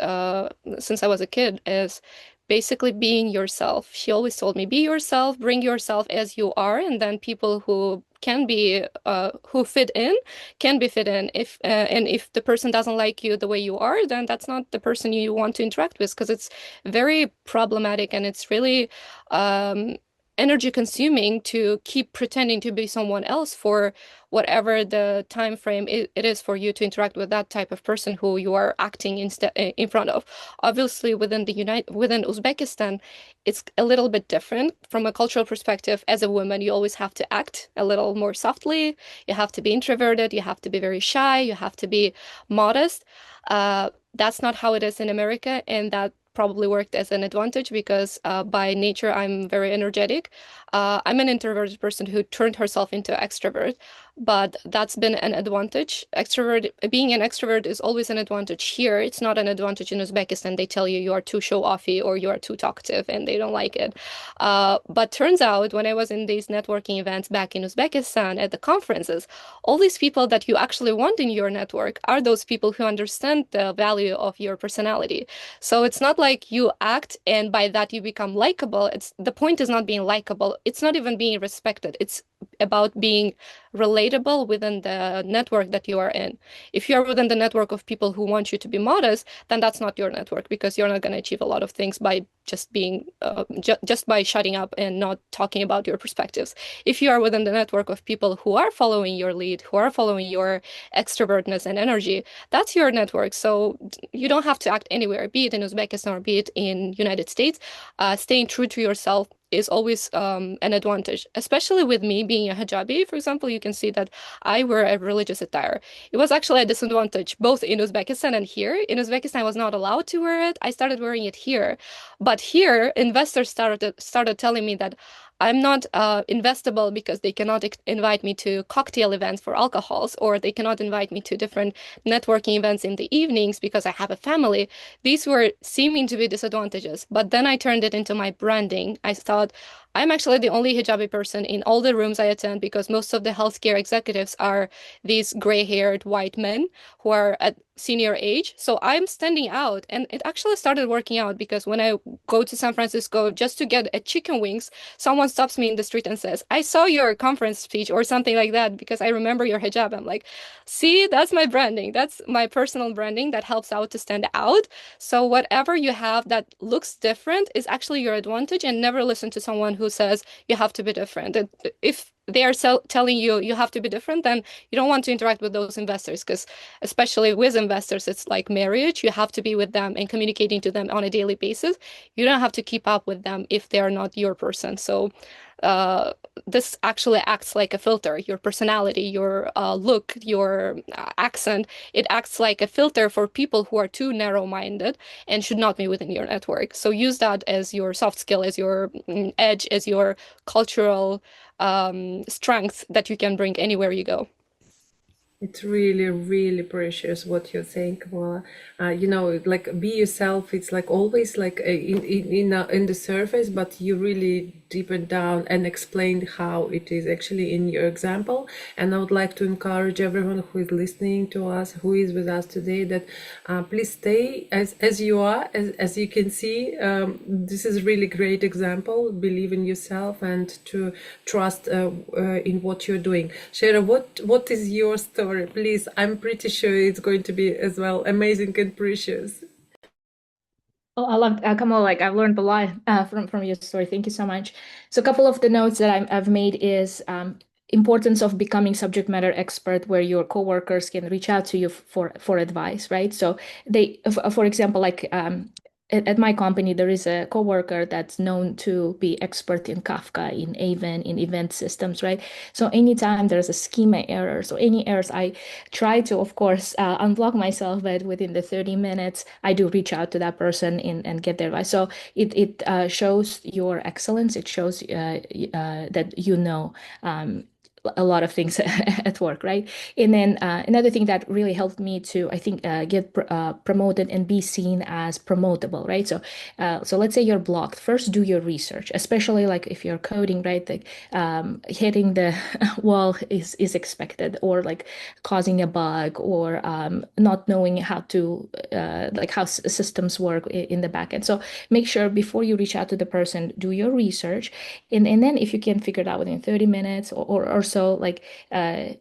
since I was a kid is basically being yourself. She always told me, be yourself, bring yourself as you are, and then people who can be who fit in can be fit in. If and if the person doesn't like you the way you are, then that's not the person you want to interact with, because it's very problematic and it's really energy consuming to keep pretending to be someone else for whatever the time frame it is for you to interact with that type of person who you are acting in front of. Obviously, within Uzbekistan, it's a little bit different from a cultural perspective. As a woman, you always have to act a little more softly. You have to be introverted. You have to be very shy. You have to be modest. That's not how it is in America, and that probably worked as an advantage because by nature I'm very energetic. I'm an introverted person who turned herself into an extrovert, but that's been an advantage. Being an extrovert is always an advantage here. It's not an advantage in Uzbekistan. They tell you you are too show-offy or you are too talkative, and they don't like it. But turns out when I was in these networking events back in Uzbekistan at the conferences, all these people that you actually want in your network are those people who understand the value of your personality. So it's not like you act and by that you become likable. It's the point is not being likable. It's not even being respected. It's about being relatable within the network that you are in. If you are within the network of people who want you to be modest, then that's not your network because you're not going to achieve a lot of things by just being just by shutting up and not talking about your perspectives. If you are within the network of people who are following your lead, who are following your extrovertness and energy, that's your network. So you don't have to act anywhere, be it in Uzbekistan or be it in United States. Staying true to yourself is always an advantage, especially with me being a hijabi. For example, you can see that I wear a religious attire. It was actually a disadvantage both in Uzbekistan and here. In Uzbekistan, I was not allowed to wear it. I started wearing it here, but here investors started telling me that I'm not investable because they cannot invite me to cocktail events for alcohols, or they cannot invite me to different networking events in the evenings because I have a family. These were seeming to be disadvantages, but then I turned it into my branding. I thought, I'm actually the only hijabi person in all the rooms I attend because most of the healthcare executives are these gray-haired white men who are at senior age. So I'm standing out, and it actually started working out because when I go to San Francisco just to get a chicken wings, someone stops me in the street and says, I saw your conference speech or something like that because I remember your hijab. I'm like, see, that's my branding. That's my personal branding that helps out to stand out. So whatever you have that looks different is actually your advantage, and never listen to someone who says you have to be different. If they are telling you you have to be different, then you don't want to interact with those investors because especially with investors, it's like marriage. You have to be with them and communicating to them on a daily basis. You don't have to keep up with them if they're not your person. So uh, this actually acts like a filter. Your personality, your look, your accent, it acts like a filter for people who are too narrow-minded and should not be within your network. So use that as your soft skill, as your edge, as your cultural strength that you can bring anywhere you go. It's really, really precious what you're saying, Kamala. Like be yourself. It's like always like in the surface, but you really deepen down and explained how it is actually in your example. And I would like to encourage everyone who is listening to us, who is with us today, that please stay as you are. As you can see, this is really great example. Believe in yourself and to trust in what you're doing. Shara, what is your story? Please, I'm pretty sure it's going to be as well amazing and precious. Oh, I love Kamal. Like I've learned a lot from your story. Thank you so much. So a couple of the notes that I've made is importance of becoming subject matter expert, where your coworkers can reach out to you for advice, right? So they, for example, like at my company, there is a coworker that's known to be expert in Kafka, in Avon, in event systems, right? So anytime there's a schema error, so any errors, I try to, of course, unblock myself, but within the 30 minutes, I do reach out to that person and get their advice. So it shows your excellence. It shows that a lot of things at work, right? And then another thing that really helped me to, I think, get promoted and be seen as promotable, right? So let's say you're blocked. First, do your research, especially like if you're coding, right? Like hitting the wall is expected, or like causing a bug, or not knowing how to like how systems work in the backend. So make sure before you reach out to the person, do your research, and then if you can figure it out within 30 minutes or so, like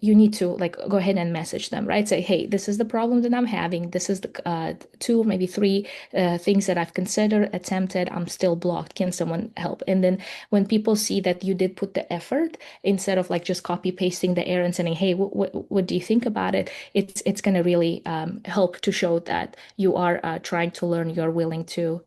you need to like go ahead and message them, right? Say, hey, this is the problem that I'm having. This is the two, maybe three things that I've considered, attempted. I'm still blocked. Can someone help? And then when people see that you did put the effort, instead of like just copy pasting the error and saying, hey, what do you think about it? It's going to really help to show that you are trying to learn, you're willing to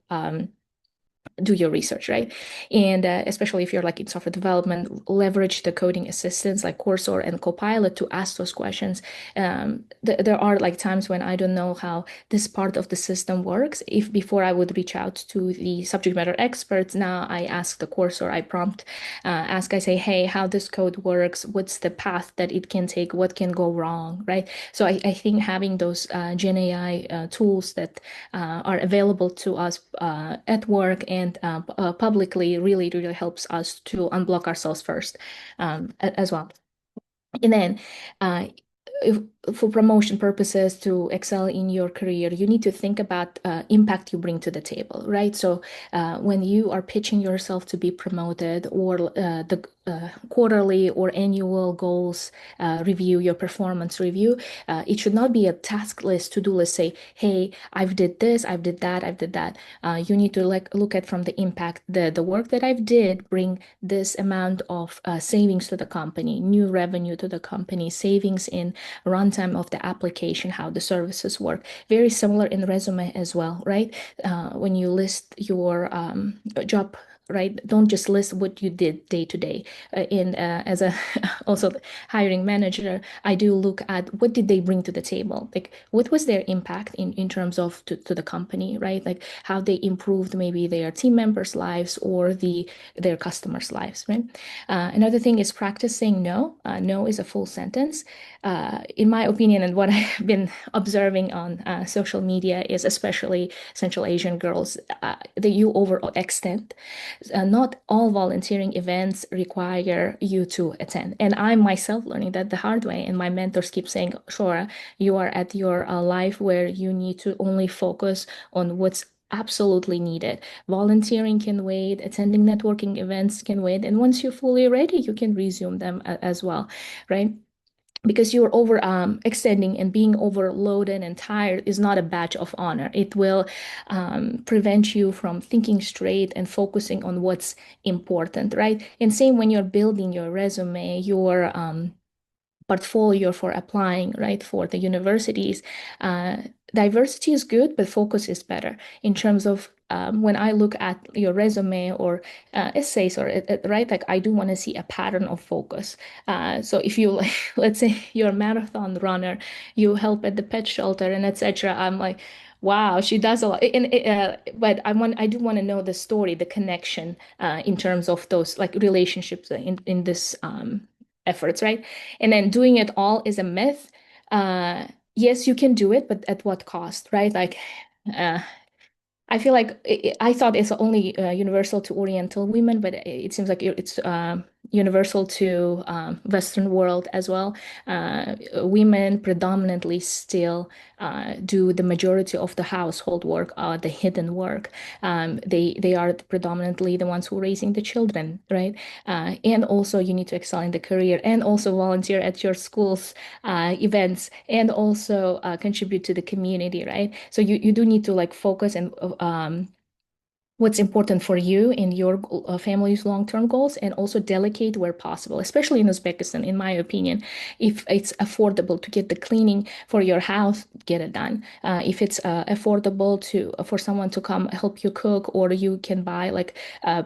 do your research, right? And especially if you're like in software development, leverage the coding assistants like Cursor and Copilot to ask those questions. There are like times when I don't know how this part of the system works. If before I would reach out to the subject matter experts, now I ask the Cursor, I prompt, I say, hey, how this code works, what's the path that it can take, what can go wrong, right? So I think having those Gen AI tools that are available to us at work and publicly really helps us to unblock ourselves first as well. And then uh, if, for promotion purposes to excel in your career, you need to think about impact you bring to the table, right? So when you are pitching yourself to be promoted, or the quarterly or annual goals review, your performance review, it should not be a task list, to-do list, say, hey, I've did this, I've did that, I've did that. You need to like look at from the impact, the work that I've did bring this amount of savings to the company, new revenue to the company, savings in runtime of the application, how the services work. Very similar in the resume as well, right? When you list your job, right? Don't just list what you did day to day. In As a also hiring manager, I do look at what did they bring to the table, like what was their impact in terms of to the company, right? Like how they improved maybe their team members' lives or their customers' lives, right? Another thing is practice saying no. No is a full sentence. In my opinion, and what I've been observing on social media is especially Central Asian girls, that you overextend. Not all volunteering events require you to attend. And I'm myself learning that the hard way. And my mentors keep saying, Shora, you are at your life where you need to only focus on what's absolutely needed. Volunteering can wait, attending networking events can wait. And once you're fully ready, you can resume them as well, right? Because you're over extending and being overloaded and tired is not a badge of honor. It will prevent you from thinking straight and focusing on what's important, right? And same when you're building your resume, your portfolio for applying, right, for the universities. Diversity is good, but focus is better in terms of when I look at your resume or essays or right, like I do want to see a pattern of focus. So if you like, let's say you're a marathon runner, you help at the pet shelter and etc. I'm like, wow, she does a lot. But I do want to know the story, the connection in terms of those like relationships in this efforts, right? And then doing it all is a myth. Yes, you can do it, but at what cost, right? Like, uh, I feel like I thought it's only universal to Oriental women, but it seems like it's universal to Western world as well. Women predominantly still do the majority of the household work, the hidden work. They are predominantly the ones who are raising the children, right? And also you need to excel in the career and also volunteer at your school's events and also contribute to the community, right? So you do need to like focus and what's important for you and your family's long-term goals, and also delegate where possible, especially in Uzbekistan, in my opinion. If it's affordable to get the cleaning for your house, get it done. If it's affordable for someone to come help you cook, or you can buy like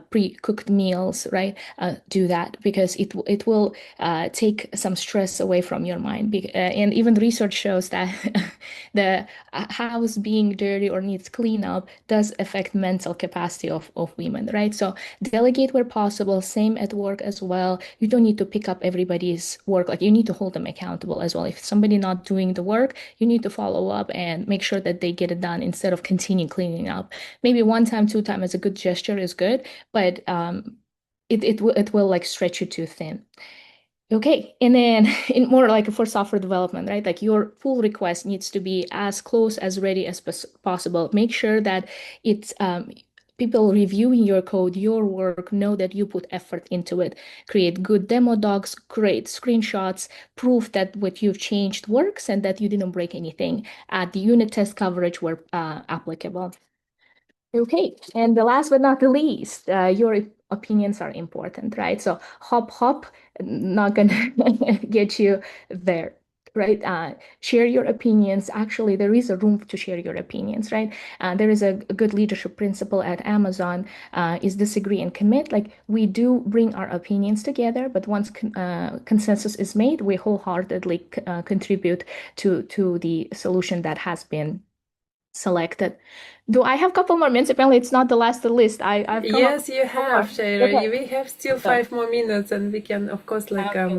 pre-cooked meals, right? Do that, because it will take some stress away from your mind. And even research shows that the house being dirty or needs cleanup does affect mental capacity of women, right? So delegate where possible, same at work as well. You don't need to pick up everybody's work. Like, you need to hold them accountable as well. If somebody not doing the work, you need to follow up and make sure that they get it done instead of continue cleaning up. Maybe one time, two time as a good gesture is good, but it will like stretch you too thin. Okay, and then in more like for software development, right? Like, your pull request needs to be as close as ready as possible. Make sure that it's people reviewing your code, your work, know that you put effort into it. Create good demo docs, create screenshots, proof that what you've changed works and that you didn't break anything. Add the unit test coverage where applicable. Okay, and the last but not the least, your opinions are important, right? So hop, not gonna get you there, right? Share your opinions. Actually, there is a room to share your opinions, right? There is a good leadership principle at Amazon, is disagree and commit. Like, we do bring our opinions together, but once consensus is made, we wholeheartedly contribute to the solution that has been selected. Do I have a couple more minutes? Apparently, it's not the last of the list. I've come up Yes, you with have, more. Shaira. Okay. We have still So, 5 more minutes, and we can, of course, like okay.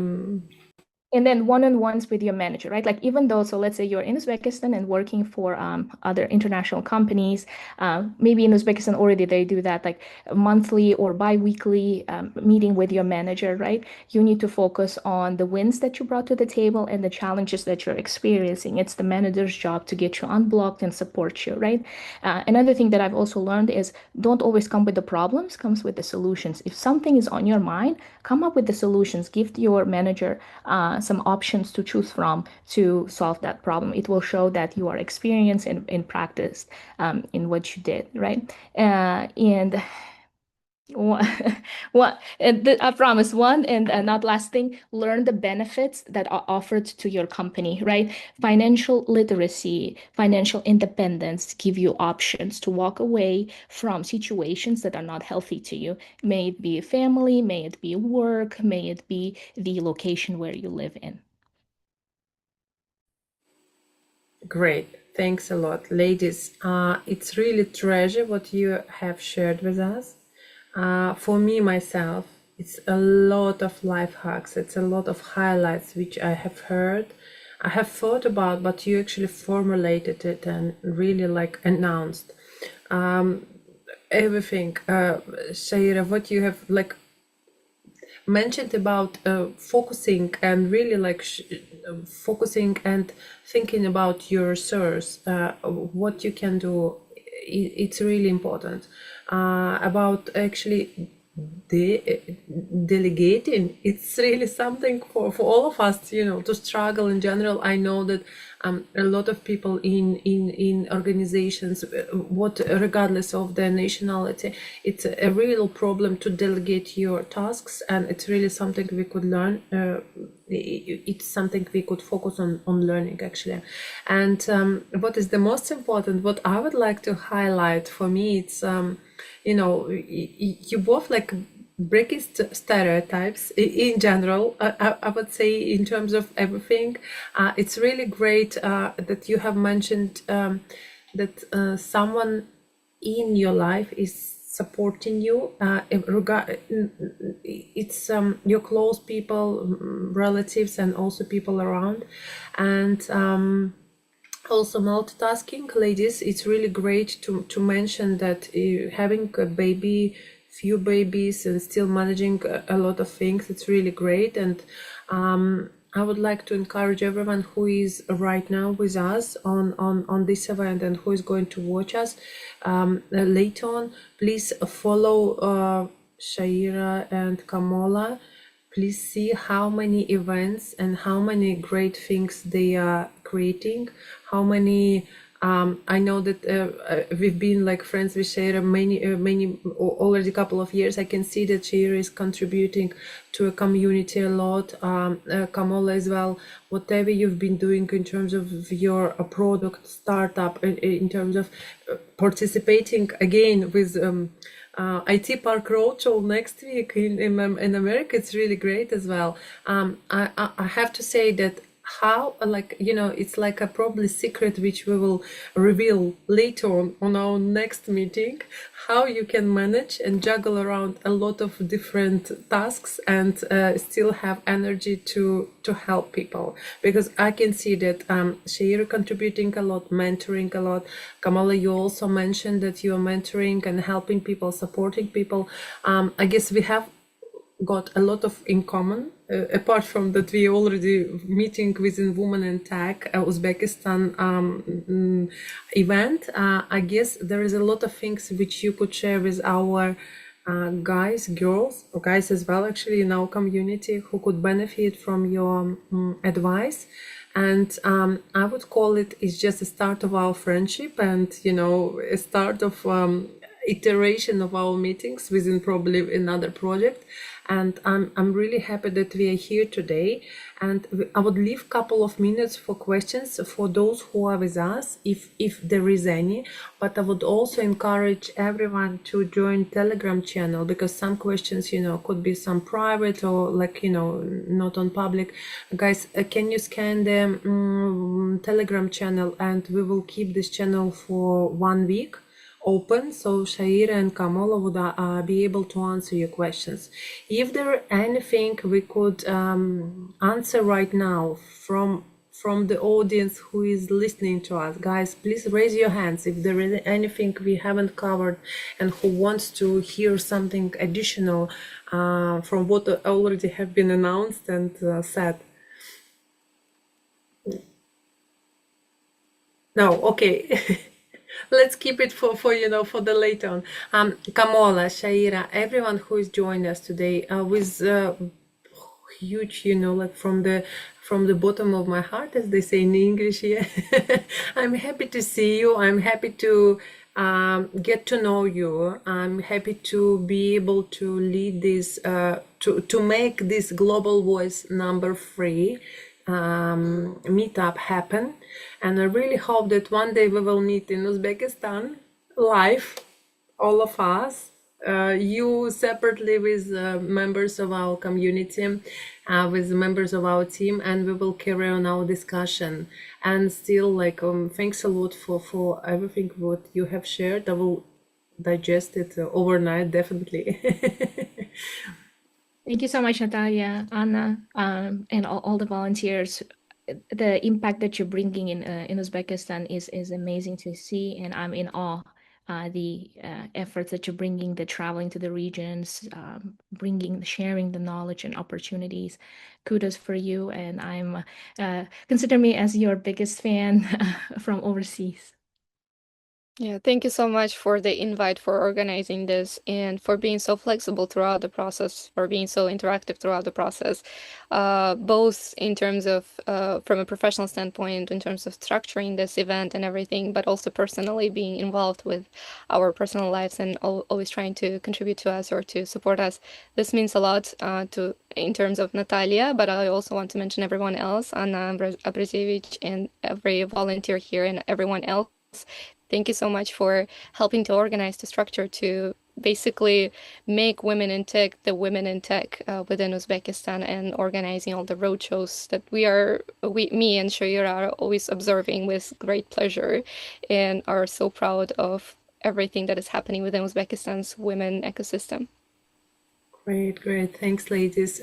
And then one-on-ones with your manager, right? Like, even though, so let's say you're in Uzbekistan and working for other international companies, maybe in Uzbekistan already they do that, like a monthly or bi-weekly meeting with your manager, right? You need to focus on the wins that you brought to the table and the challenges that you're experiencing. It's the manager's job to get you unblocked and support you, right? Another thing that I've also learned is, don't always come with the problems, comes with the solutions. If something is on your mind, come up with the solutions. Give your manager some options to choose from to solve that problem. It will show that you are experienced and practiced in what you did, right? And what I promise one and not last thing, learn the benefits that are offered to your company, right? Financial literacy, financial independence give you options to walk away from situations that are not healthy to you. May it be family, may it be work, may it be the location where you live in. great. Thanks a lot, ladies. It's really treasure what you have shared with us. For me, myself, it's a lot of life hacks. It's a lot of highlights which I have heard, I have thought about, but you actually formulated it and really like announced everything. Shaira, what you have like mentioned about focusing and really like focusing and thinking about your source, what you can do, it's really important. About actually delegating, it's really something for all of us, to struggle in general. I know that a lot of people in organizations, what regardless of their nationality, it's a real problem to delegate your tasks, and it's really something we could learn. It's something we could focus on learning actually. And what is the most important, what I would like to highlight for me, it's you both like breaking stereotypes in general. I would say in terms of everything. It's really great that you have mentioned that someone in your life is supporting you. It's your close people, relatives, and also people around. And also multitasking, ladies, it's really great to mention that having a baby, few babies, and still managing a lot of things, it's really great. And I would like to encourage everyone who is right now with us on this event and who is going to watch us later on, please follow Shaira and Kamola. Please see how many events and how many great things they are creating, how many I know that we've been like friends with Shaira many already couple of years. I can see that Shaira is contributing to a community a lot. Kamala as well. Whatever you've been doing in terms of your product startup, in terms of participating again with IT Park Roadshow next week in America, it's really great as well. I have to say that how, like, it's like a probably secret which we will reveal later on our next meeting, how you can manage and juggle around a lot of different tasks and still have energy to help people, because I can see that Shaira contributing a lot, mentoring a lot. Kamala, you also mentioned that you are mentoring and helping people, supporting people. I guess we have got a lot of in common, apart from that we already meeting within Women in Tech Uzbekistan event. I guess there is a lot of things which you could share with our guys, girls, or guys as well, actually, in our community, who could benefit from your advice. And I would call it's just a start of our friendship, and a start of iteration of our meetings within probably another project. And I'm really happy that we are here today. And I would leave a couple of minutes for questions for those who are with us, if there is any. But I would also encourage everyone to join Telegram channel, because some questions, could be some private or like, not on public. Guys, can you scan the Telegram channel, and we will keep this channel for 1 week open, so Shaira and Kamala would be able to answer your questions. If there anything we could answer right now from the audience who is listening to us, guys, please raise your hands if there is anything we haven't covered and who wants to hear something additional from what already have been announced and said. No, okay. Let's keep it for the later on. Kamala, Shaira, everyone who is joining us today, with huge, like from the bottom of my heart, as they say in English here. I'm happy to see you. I'm happy to get to know you. I'm happy to be able to lead this, to make this Global Voice number 3 meetup happen. And I really hope that one day we will meet in Uzbekistan live, all of us, you separately with members of our community, with members of our team, and we will carry on our discussion. And still, like, thanks a lot for everything what you have shared. I will digest it overnight, definitely. Thank you so much, Natalia, Anna, and all the volunteers. The impact that you're bringing in Uzbekistan is amazing to see, and I'm in awe. The efforts that you're bringing, the traveling to the regions, sharing the knowledge and opportunities. Kudos for you, and I'm consider me as your biggest fan from overseas. Yeah, thank you so much for the invite, for organizing this, and for being so flexible throughout the process, for being so interactive throughout the process, both in terms of, from a professional standpoint, in terms of structuring this event and everything, but also personally being involved with our personal lives and always trying to contribute to us or to support us. This means a lot in terms of Natalia, but I also want to mention everyone else, Anna Abrazevich, and every volunteer here, and everyone else. Thank you so much for helping to organize the structure to basically make Women in Tech the Women in Tech within Uzbekistan, and organizing all the roadshows that me and Shaira are always observing with great pleasure, and are so proud of everything that is happening within Uzbekistan's women ecosystem. Great. Thanks, ladies.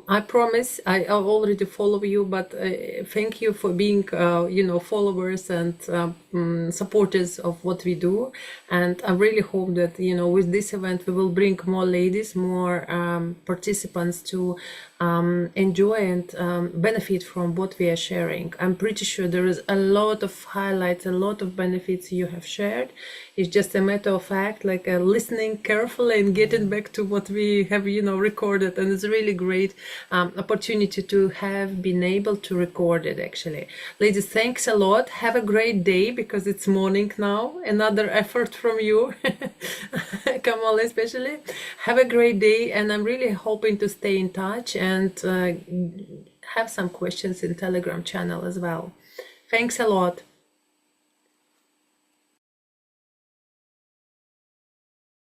I promise I already follow you, but thank you for being, followers and supporters of what we do. And I really hope that, with this event, we will bring more ladies, more participants to enjoy and benefit from what we are sharing. I'm pretty sure there is a lot of highlights, a lot of benefits you have shared. It's just a matter of fact, like listening carefully and getting back to what we have, recorded. And it's a really great opportunity to have been able to record it, actually. Ladies, thanks a lot. Have a great day, because it's morning now. Another effort from you, Kamal especially. Have a great day, and I'm really hoping to stay in touch and have some questions in Telegram channel as well. Thanks a lot.